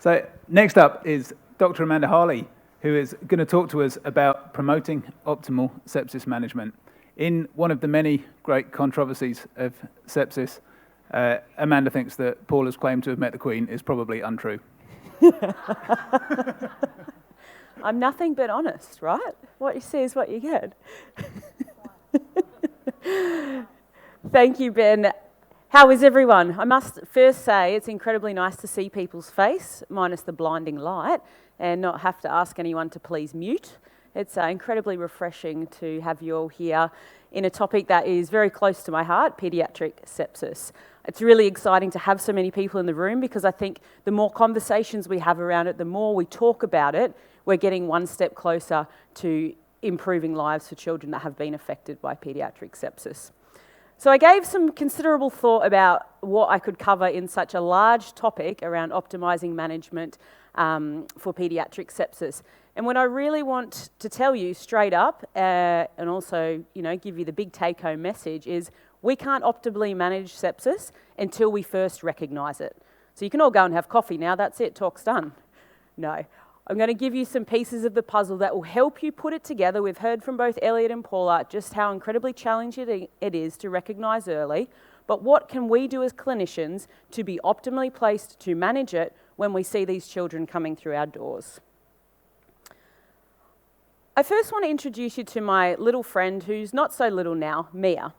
So next up is Dr. Amanda Harley, who is going to talk to us about promoting optimal sepsis management. In one of the many great controversies of sepsis, Amanda thinks that Paula's claim to have met the Queen is probably untrue. I'm nothing but honest, right? What you see is what you get. Thank you, Ben. How is everyone? I must first say it's incredibly nice to see people's face, minus the blinding light, and not have to ask anyone to please mute. It's incredibly refreshing to have you all here in a topic that is very close to my heart, paediatric sepsis. It's really exciting to have so many people in the room because I think the more conversations we have around it, the more we talk about it, we're getting one step closer to improving lives for children that have been affected by paediatric sepsis. So I gave some considerable thought about what I could cover in such a large topic around optimising management for paediatric sepsis. And what I really want to tell you straight up, and also, give you the big take-home message is we can't optimally manage sepsis until we first recognise it. So you can all go and have coffee now, that's it, talk's done. No. I'm going to give you some pieces of the puzzle that will help you put it together. We've heard from both Elliot and Paula just how incredibly challenging it is to recognise early, but what can we do as clinicians to be optimally placed to manage it when we see these children coming through our doors? I first want to introduce you to my little friend who's not so little now, Mia.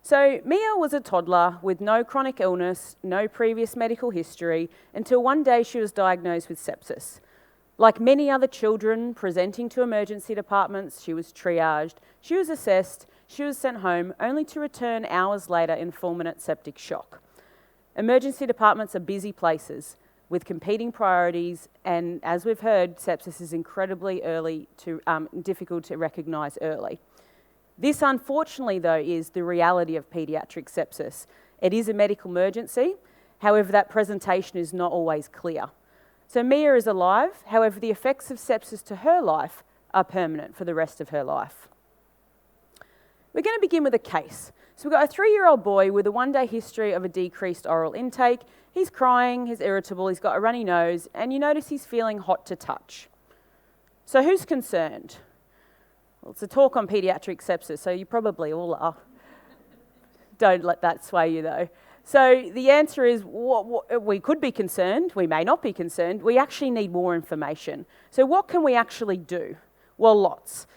So Mia was a toddler with no chronic illness, no previous medical history, until one day she was diagnosed with sepsis. Like many other children presenting to emergency departments, she was triaged, she was assessed, she was sent home, only to return hours later in fulminant septic shock. Emergency departments are busy places with competing priorities, and as we've heard, sepsis is incredibly difficult to recognise early. This, unfortunately, though, is the reality of paediatric sepsis. It is a medical emergency, however, that presentation is not always clear. So Mia is alive, however, the effects of sepsis to her life are permanent for the rest of her life. We're going to begin with a case. So we've got a 3-year-old boy with a one-day history of a decreased oral intake. He's crying, he's irritable, he's got a runny nose, and you notice he's feeling hot to touch. So who's concerned? Well, it's a talk on paediatric sepsis, so you probably all are. Don't let that sway you, though. So the answer is, we could be concerned, we may not be concerned, we actually need more information. So what can we actually do? Well, lots.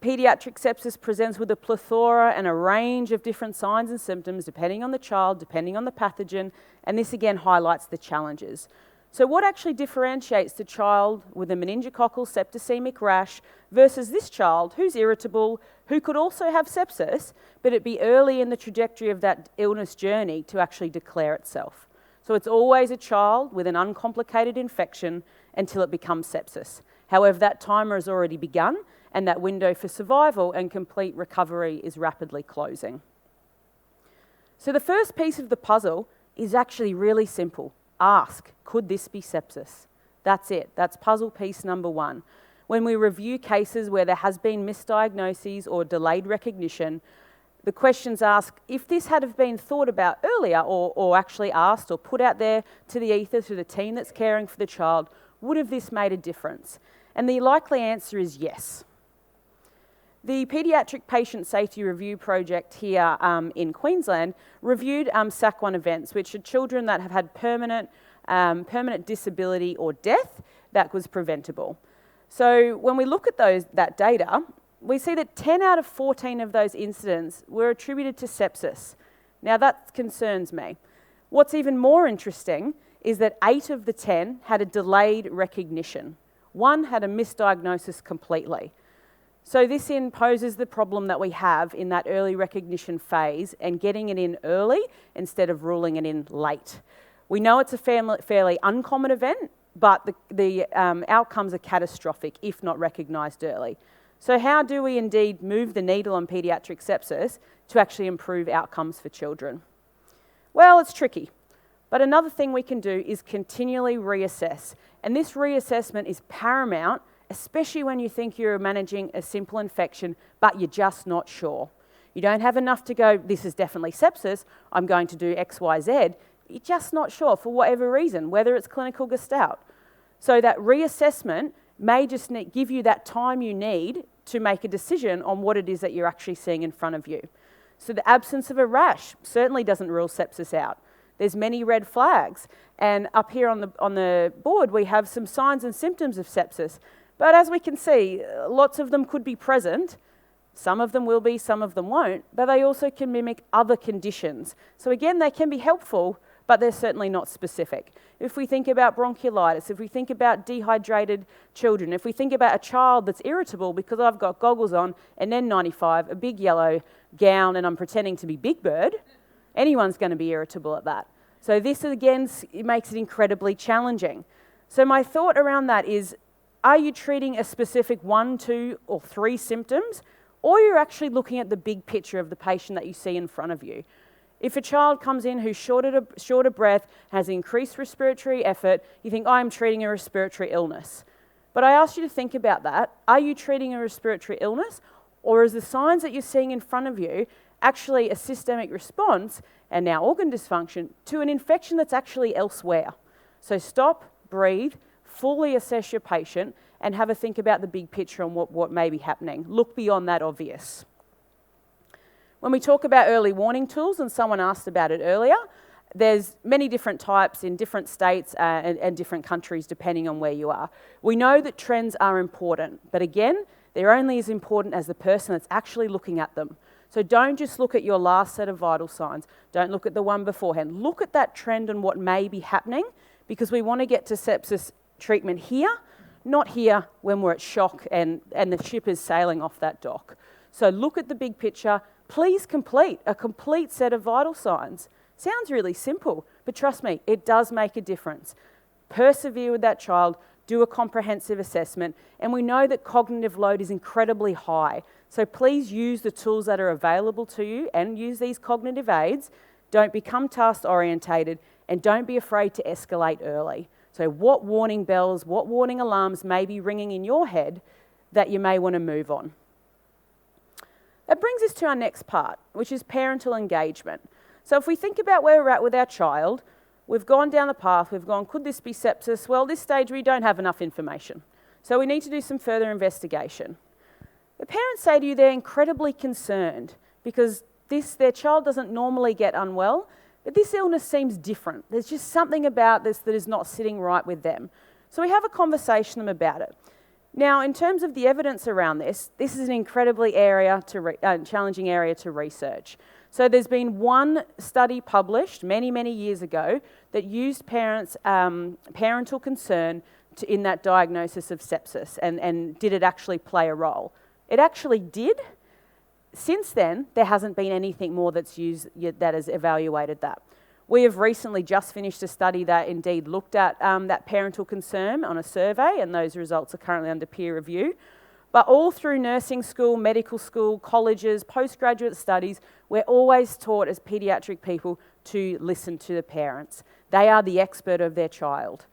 Paediatric sepsis presents with a plethora and a range of different signs and symptoms depending on the child, depending on the pathogen, and this again highlights the challenges. So what actually differentiates the child with a meningococcal septicemic rash versus this child who's irritable, who could also have sepsis, but it'd be early in the trajectory of that illness journey to actually declare itself. So it's always a child with an uncomplicated infection until it becomes sepsis. However, that timer has already begun, and that window for survival and complete recovery is rapidly closing. So the first piece of the puzzle is actually really simple. Ask, could this be sepsis? That's it. That's puzzle piece number 1. When we review cases where there has been misdiagnoses or delayed recognition, the questions ask, if this had have been thought about earlier or actually asked or put out there to the ether, to the team that's caring for the child, would have this made a difference? And the likely answer is yes. The Paediatric Patient Safety Review Project here in Queensland reviewed SAC1 events, which are children that have had permanent disability or death that was preventable. So when we look at that data, we see that 10 out of 14 of those incidents were attributed to sepsis. Now that concerns me. What's even more interesting is that 8 of the 10 had a delayed recognition. 1 had a misdiagnosis completely. So this poses the problem that we have in that early recognition phase and getting it in early instead of ruling it in late. We know it's a fairly uncommon event, but the outcomes are catastrophic if not recognised early. So how do we indeed move the needle on paediatric sepsis to actually improve outcomes for children? Well, it's tricky, but another thing we can do is continually reassess. And this reassessment is paramount, especially when you think you're managing a simple infection, but you're just not sure. You don't have enough to go, this is definitely sepsis, I'm going to do X, Y, Z. you're just not sure for whatever reason, whether it's clinical gestalt. So that reassessment may just give you that time you need to make a decision on what it is that you're actually seeing in front of you. So the absence of a rash certainly doesn't rule sepsis out. There's many red flags. And up here on the board, we have some signs and symptoms of sepsis. But as we can see, lots of them could be present. Some of them will be, some of them won't, but they also can mimic other conditions. So again, they can be helpful, but they're certainly not specific. If we think about bronchiolitis, if we think about dehydrated children, if we think about a child that's irritable because I've got goggles on, an N95, a big yellow gown, and I'm pretending to be Big Bird, anyone's going to be irritable at that. So this, again, it makes it incredibly challenging. So my thought around that is, are you treating a specific 1, 2, or 3 symptoms, or you're actually looking at the big picture of the patient that you see in front of you? If a child comes in who's short of breath, has increased respiratory effort, you think, I'm treating a respiratory illness. But I ask you to think about that. Are you treating a respiratory illness, or is the signs that you're seeing in front of you actually a systemic response, and now organ dysfunction, to an infection that's actually elsewhere? So stop, breathe, fully assess your patient, and have a think about the big picture on what may be happening. Look beyond that obvious. When we talk about early warning tools, and someone asked about it earlier, there's many different types in different states and different countries depending on where you are. We know that trends are important, but again, they're only as important as the person that's actually looking at them. So don't just look at your last set of vital signs. Don't look at the one beforehand. Look at that trend and what may be happening, because we want to get to sepsis treatment here, not here when we're at shock and the ship is sailing off that dock. So look at the big picture. Please complete a complete set of vital signs. Sounds really simple, but trust me, it does make a difference. Persevere with that child, do a comprehensive assessment, and we know that cognitive load is incredibly high. So please use the tools that are available to you and use these cognitive aids. Don't become task-orientated, and don't be afraid to escalate early. So what warning bells, what warning alarms may be ringing in your head that you may want to move on? That brings us to our next part, which is parental engagement. So if we think about where we're at with our child, we've gone down the path, we've gone, could this be sepsis? Well, this stage we don't have enough information. So we need to do some further investigation. The parents say to you they're incredibly concerned because their child doesn't normally get unwell, but this illness seems different. There's just something about this that is not sitting right with them. So we have a conversation with them about it. Now, in terms of the evidence around this is an incredibly challenging area to research. So there's been one study published many, many years ago that used parental concern in that diagnosis of sepsis, and did it actually play a role? It actually did. Since then, there hasn't been anything more that's used that has evaluated that. We have recently just finished a study that indeed looked at that parental concern on a survey, and those results are currently under peer review. But all through nursing school, medical school, colleges, postgraduate studies, we're always taught as paediatric people to listen to the parents. They are the expert of their child.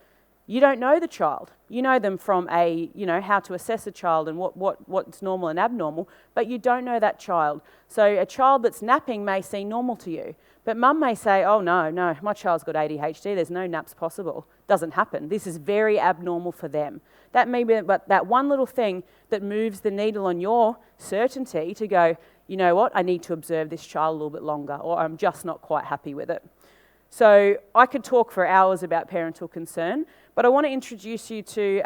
You don't know the child. You know them from how to assess a child and what's normal and abnormal, but you don't know that child. So a child that's napping may seem normal to you, but mum may say, oh no, my child's got ADHD, there's no naps possible. Doesn't happen. This is very abnormal for them. That may be but that one little thing that moves the needle on your certainty to go, you know what, I need to observe this child a little bit longer, or I'm just not quite happy with it. So I could talk for hours about parental concern, but I want to introduce you to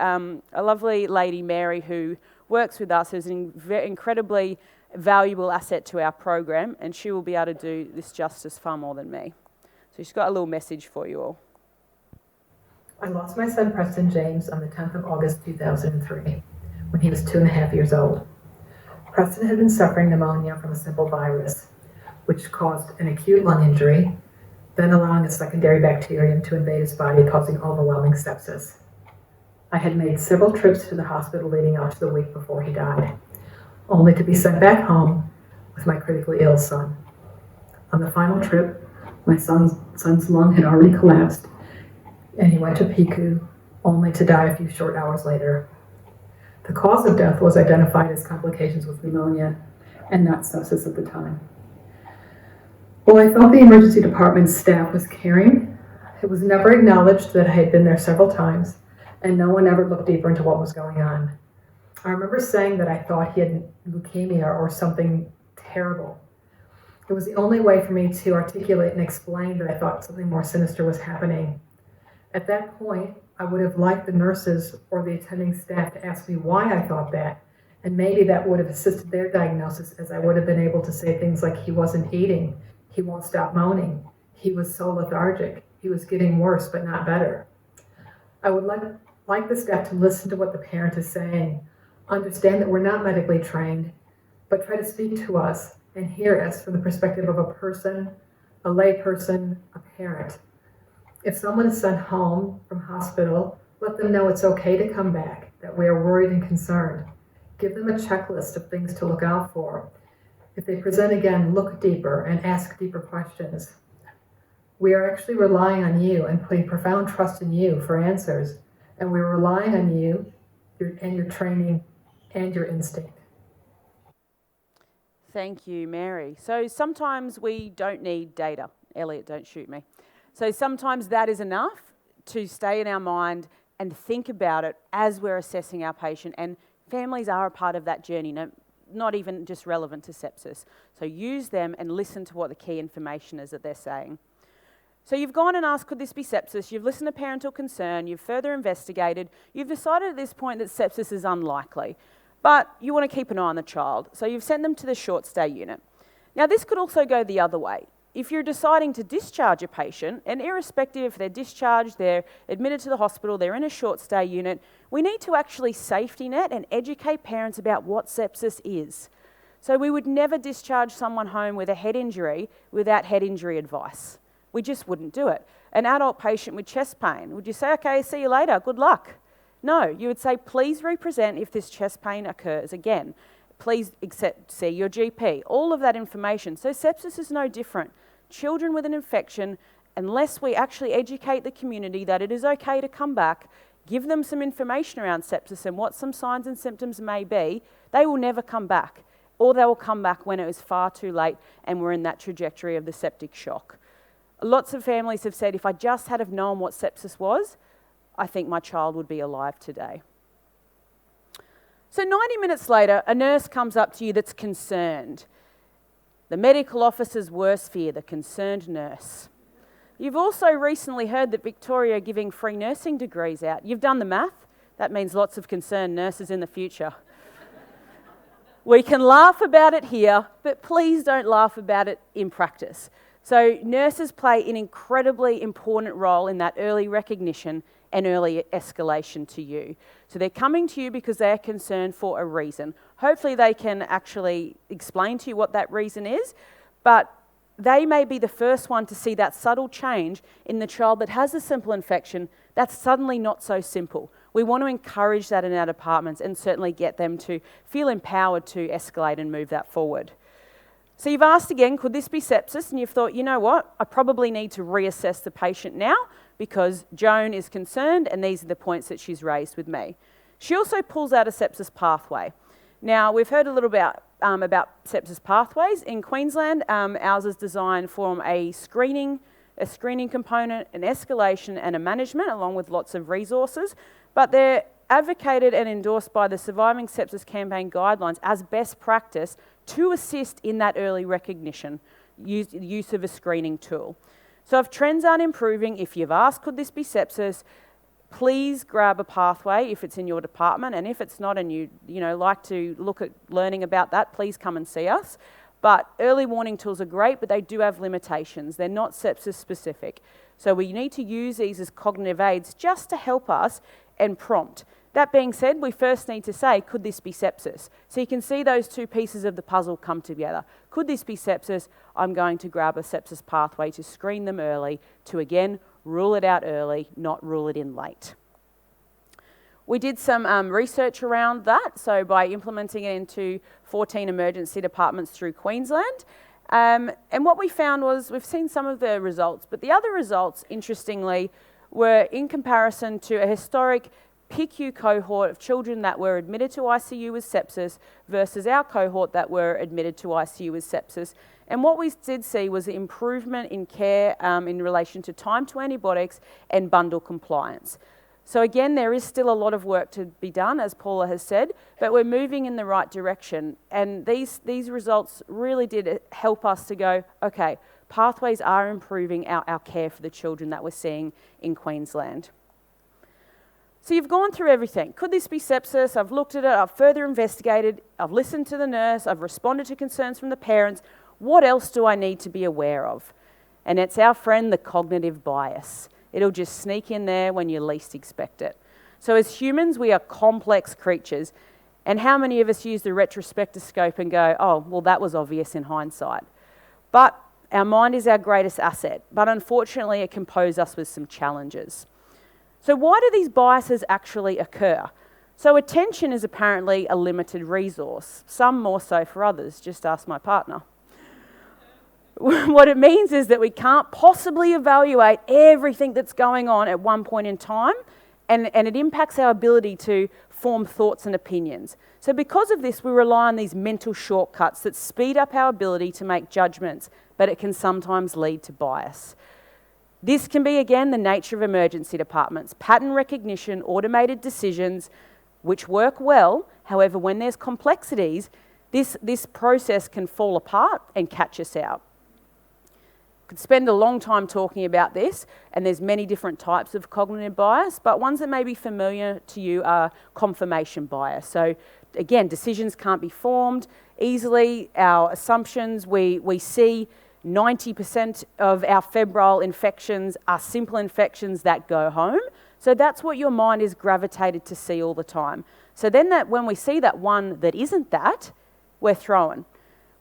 a lovely lady, Mary, who works with us, who's an incredibly valuable asset to our program, and she will be able to do this justice far more than me. So she's got a little message for you all. I lost my son Preston James on the 10th of August 2003, when he was 2.5 years old. Preston had been suffering pneumonia from a simple virus, which caused an acute lung injury, then allowing a secondary bacterium to invade his body, causing overwhelming sepsis. I had made several trips to the hospital leading up to the week before he died, only to be sent back home with my critically ill son. On the final trip, my son's lung had already collapsed, and he went to PICU, only to die a few short hours later. The cause of death was identified as complications with pneumonia and not sepsis at the time. While I felt the emergency department staff was caring, It was never acknowledged that I had been there several times, and no one ever looked deeper into what was going on. I remember saying that I thought he had leukemia or something terrible. It was the only way for me to articulate and explain that I thought something more sinister was happening. At that point, I would have liked the nurses or the attending staff to ask me why I thought that, and maybe that would have assisted their diagnosis, as I would have been able to say things like, he wasn't eating, he won't stop moaning, he was so lethargic, he was getting worse but not better. I would like the staff to listen to what the parent is saying, understand that we're not medically trained, but try to speak to us and hear us from the perspective of a person, a lay person, a parent. If someone is sent home from hospital, let them know it's okay to come back, that we are worried and concerned. Give them a checklist of things to look out for. If they present again, look deeper and ask deeper questions. We are actually relying on you and putting profound trust in you for answers, and we're relying on you and your training and your instinct. Thank you, Mary. So sometimes we don't need data. Elliot, don't shoot me. So sometimes that is enough to stay in our mind and think about it as we're assessing our patient, and families are a part of that journey, not even just relevant to sepsis. So use them and listen to what the key information is that they're saying. So you've gone and asked, could this be sepsis? You've listened to parental concern, you've further investigated, you've decided at this point that sepsis is unlikely, but you want to keep an eye on the child, so you've sent them to the short stay unit. Now this could also go the other way. If you're deciding to discharge a patient, and irrespective if they're discharged, they're admitted to the hospital, they're in a short stay unit, we need to actually safety net and educate parents about what sepsis is. So we would never discharge someone home with a head injury without head injury advice. We just wouldn't do it. An adult patient with chest pain, would you say, okay, see you later, good luck? No, you would say, please represent if this chest pain occurs again. Please see your GP, all of that information. So sepsis is no different. Children with an infection, unless we actually educate the community that it is okay to come back, give them some information around sepsis and what some signs and symptoms may be, they will never come back. Or they will come back when it is far too late and we're in that trajectory of the septic shock. Lots of families have said, if I just had have known what sepsis was, I think my child would be alive today. So 90 minutes later, a nurse comes up to you that's concerned. The medical officer's worst fear, the concerned nurse. You've also recently heard that Victoria are giving free nursing degrees out. You've done the math. That means lots of concerned nurses in the future. We can laugh about it here, but please don't laugh about it in practice. So nurses play an incredibly important role in that early recognition and early escalation to you. So they're coming to you because they're concerned for a reason. Hopefully they can actually explain to you what that reason is, but they may be the first one to see that subtle change in the child that has a simple infection that's suddenly not so simple. We want to encourage that in our departments and certainly get them to feel empowered to escalate and move that forward. So you've asked again, could this be sepsis? And you've thought, you know what, I probably need to reassess the patient now because Joan is concerned and these are the points that she's raised with me. She also pulls out a sepsis pathway. Now, we've heard a little about sepsis pathways. In Queensland, ours is designed from a screening component, an escalation and a management, along with lots of resources, but they're advocated and endorsed by the Surviving Sepsis Campaign guidelines as best practice to assist in that early recognition, use of a screening tool. So if trends aren't improving, if you've asked, could this be sepsis, please grab a pathway if it's in your department, and if it's not and you like to look at learning about that, please come and see us. But early warning tools are great, but they do have limitations. They're not sepsis specific. So we need to use these as cognitive aids just to help us and prompt. That being said, we first need to say, could this be sepsis? So you can see those two pieces of the puzzle come together. Could this be sepsis? I'm going to grab a sepsis pathway to screen them early, to again, rule it out early, not rule it in late. We did some research around that, so by implementing it into 14 emergency departments through Queensland. And what we found was, we've seen some of the results, but the other results, interestingly, were in comparison to a historic PICU cohort of children that were admitted to ICU with sepsis versus our cohort that were admitted to ICU with sepsis. And what we did see was an improvement in care in relation to time to antibiotics and bundle compliance. So again, there is still a lot of work to be done, as Paula has said, but we're moving in the right direction. And these results really did help us to go, okay, pathways are improving our care for the children that we're seeing in Queensland. So you've gone through everything. Could this be sepsis? I've looked at it, I've further investigated, I've listened to the nurse, I've responded to concerns from the parents. What else do I need to be aware of? And it's our friend, the cognitive bias. It'll just sneak in there when you least expect it. So as humans, we are complex creatures. And how many of us use the retrospectoscope and go, oh, well, that was obvious in hindsight. But our mind is our greatest asset. But unfortunately, it can pose us with some challenges. So why do these biases actually occur? So attention is apparently a limited resource, some more so for others. Just ask my partner. What it means is that we can't possibly evaluate everything that's going on at one point in time, and it impacts our ability to form thoughts and opinions. So because of this, we rely on these mental shortcuts that speed up our ability to make judgments, but it can sometimes lead to bias. This can be, again, the nature of emergency departments. Pattern recognition, automated decisions, which work well. However, when there's complexities, this process can fall apart and catch us out. Could spend a long time talking about this, and there's many different types of cognitive bias, but ones that may be familiar to you are confirmation bias. So again, decisions can't be formed easily. Our assumptions, we see 90% of our febrile infections are simple infections that go home. So that's what your mind is gravitated to see all the time. So then when we see that one that isn't that, we're thrown.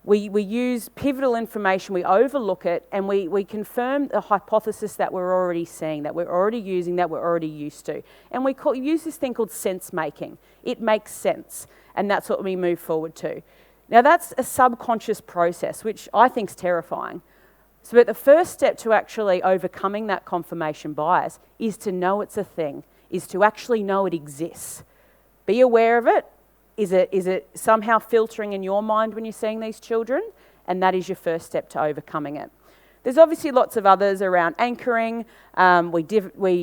We use pivotal information, we overlook it, and we confirm the hypothesis that we're already seeing, that we're already using, that we're already used to. And we use this thing called sense making. It makes sense, and that's what we move forward to. Now that's a subconscious process, which I think is terrifying. So but the first step to actually overcoming that confirmation bias is to know it's a thing, is to actually know it exists. Be aware of it. Is it somehow filtering in your mind when you're seeing these children? And that is your first step to overcoming it. There's obviously lots of others around anchoring. We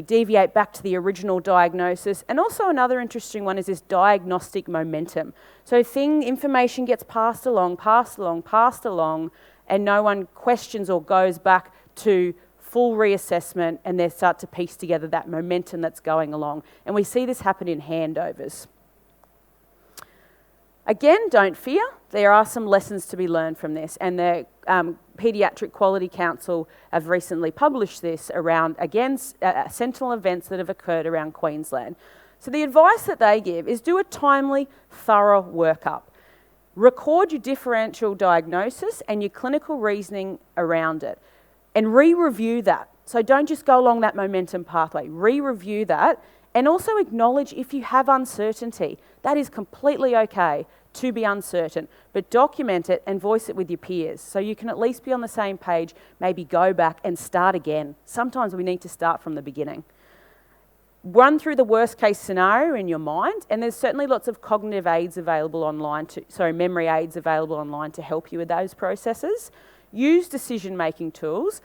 deviate back to the original diagnosis. And also another interesting one is this diagnostic momentum. So information gets passed along, and no one questions or goes back to full reassessment, and they start to piece together that momentum that's going along. And we see this happen in handovers. Again, don't fear. There are some lessons to be learned from this, and the Paediatric Quality Council have recently published this around, again, sentinel events that have occurred around Queensland. So the advice that they give is do a timely, thorough workup. Record your differential diagnosis and your clinical reasoning around it, and re-review that. So don't just go along that momentum pathway. Re-review that, and also acknowledge if you have uncertainty. That is completely okay to be uncertain, but document it and voice it with your peers so you can at least be on the same page, maybe go back and start again. Sometimes we need to start from the beginning. Run through the worst case scenario in your mind, and there's certainly lots of cognitive aids available online, memory aids available online to help you with those processes. Use decision-making tools,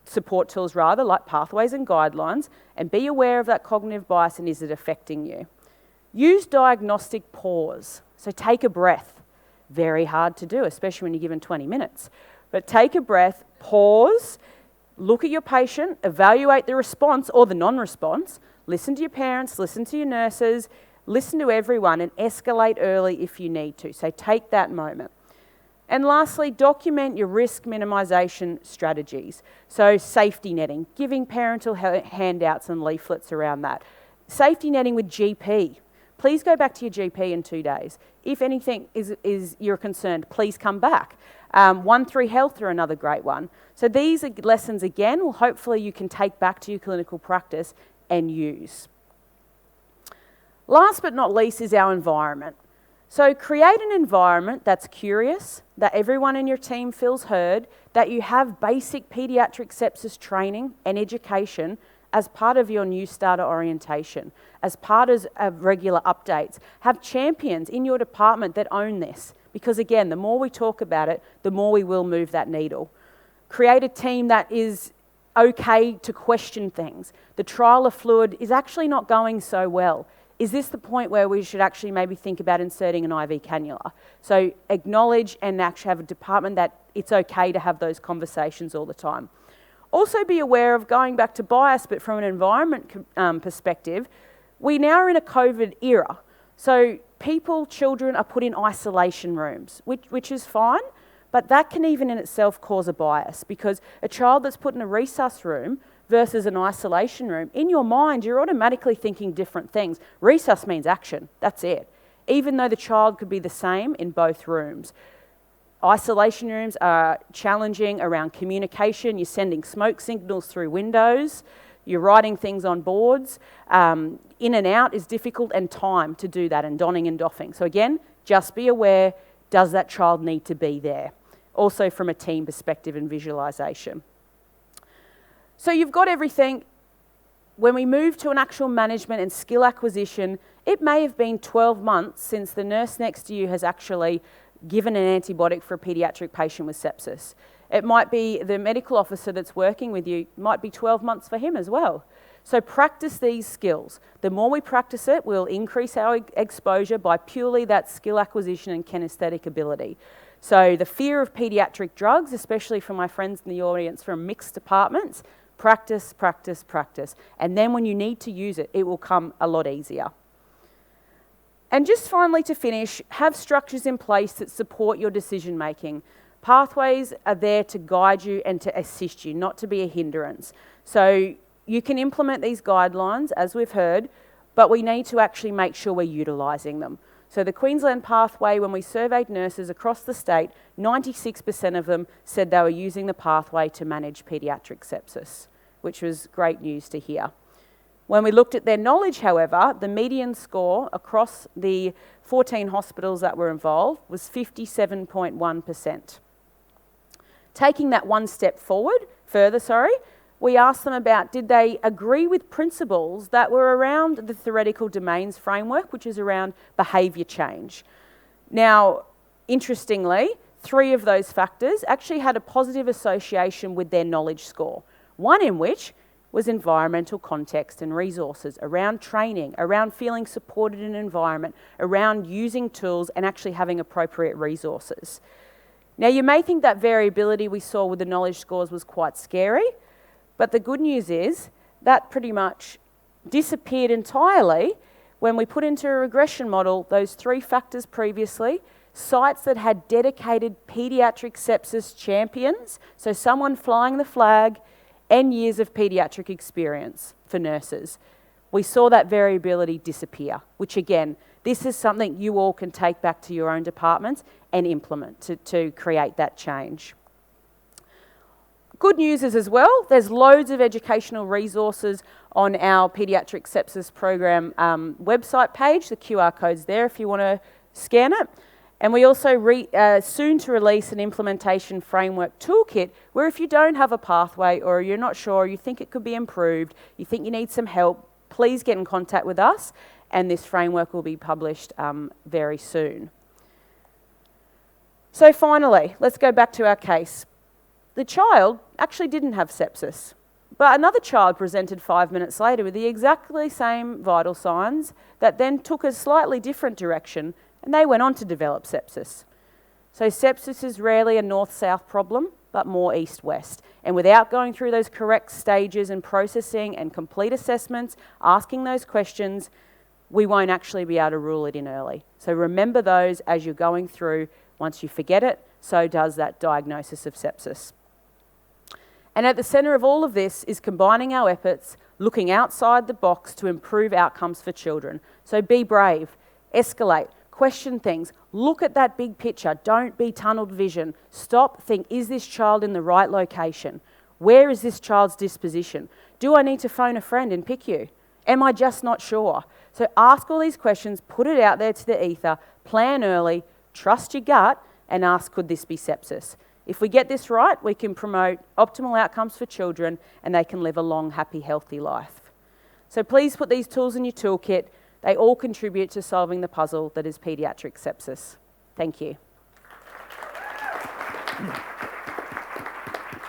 support tools rather, like pathways and guidelines, and be aware of that cognitive bias and is it affecting you. Use diagnostic pause. So take a breath. Very hard to do, especially when you're given 20 minutes. But take a breath, pause, look at your patient, evaluate the response or the non-response, listen to your parents, listen to your nurses, listen to everyone, and escalate early if you need to. So take that moment. And lastly, document your risk minimisation strategies. So safety netting, giving parental handouts and leaflets around that. Safety netting with GP. Please go back to your GP in 2 days. If anything is you're concerned, please come back. 1-3 Health are another great one. So these are lessons, again, will hopefully you can take back to your clinical practice and use. Last but not least is our environment. So create an environment that's curious, that everyone in your team feels heard, that you have basic paediatric sepsis training and education as part of your new starter orientation, as part of regular updates. Have champions in your department that own this. Because again, the more we talk about it, the more we will move that needle. Create a team that is okay to question things. The trial of fluid is actually not going so well. Is this the point where we should actually maybe think about inserting an IV cannula? So acknowledge and actually have a department that it's okay to have those conversations all the time. Also be aware of, going back to bias, but from an environment perspective, we now are in a COVID era. So people, children are put in isolation rooms, which is fine, but that can even in itself cause a bias, because a child that's put in a resus room versus an isolation room, in your mind, you're automatically thinking different things. Resus means action, that's it. Even though the child could be the same in both rooms. Isolation rooms are challenging around communication. You're sending smoke signals through windows. You're writing things on boards. In and out is difficult, and time to do that, and donning and doffing. So again, just be aware, does that child need to be there? Also from a team perspective and visualisation. So you've got everything. When we move to an actual management and skill acquisition, it may have been 12 months since the nurse next to you has actually given an antibiotic for a paediatric patient with sepsis. It might be the medical officer that's working with you, might be 12 months for him as well. So practice these skills. The more we practice it, we'll increase our exposure by purely that skill acquisition and kinesthetic ability. So the fear of paediatric drugs, especially for my friends in the audience from mixed departments, practice, practice, practice. And then when you need to use it, it will come a lot easier. And just finally to finish, have structures in place that support your decision making. Pathways are there to guide you and to assist you, not to be a hindrance. So you can implement these guidelines, as we've heard, but we need to actually make sure we're utilising them. So the Queensland pathway, when we surveyed nurses across the state, 96% of them said they were using the pathway to manage paediatric sepsis, which was great news to hear. When we looked at their knowledge, however, the median score across the 14 hospitals that were involved was 57.1%. Taking that one step further, we asked them about, did they agree with principles that were around the theoretical domains framework, which is around behaviour change. Now, interestingly, 3 of those factors actually had a positive association with their knowledge score, one in which was environmental context and resources, around training, around feeling supported in an environment, around using tools and actually having appropriate resources. Now, you may think that variability we saw with the knowledge scores was quite scary, but the good news is that pretty much disappeared entirely when we put into a regression model those 3 factors previously, sites that had dedicated paediatric sepsis champions, so someone flying the flag, and years of paediatric experience for nurses. We saw that variability disappear, which again, this is something you all can take back to your own departments and implement to create that change. Good news is as well, there's loads of educational resources on our Paediatric Sepsis Program website page. The QR code's there if you want to scan it. And we also soon to release an implementation framework toolkit where if you don't have a pathway or you're not sure, you think it could be improved, you think you need some help, please get in contact with us, and this framework will be published very soon. So finally, let's go back to our case. The child actually didn't have sepsis, but another child presented 5 minutes later with the exactly same vital signs that then took a slightly different direction, and they went on to develop sepsis. So sepsis is rarely a north-south problem, but more east-west. And without going through those correct stages and processing and complete assessments, asking those questions, we won't actually be able to rule it in early. So remember those as you're going through. Once you forget it, so does that diagnosis of sepsis. And at the centre of all of this is combining our efforts, looking outside the box to improve outcomes for children. So be brave, escalate, question things, look at that big picture, don't be tunnelled vision. Stop, think, is this child in the right location? Where is this child's disposition? Do I need to phone a friend and pick you? Am I just not sure? So ask all these questions, put it out there to the ether, plan early, trust your gut, and ask, could this be sepsis? If we get this right, we can promote optimal outcomes for children and they can live a long, happy, healthy life. So please put these tools in your toolkit. They all contribute to solving the puzzle that is paediatric sepsis. Thank you. Yeah.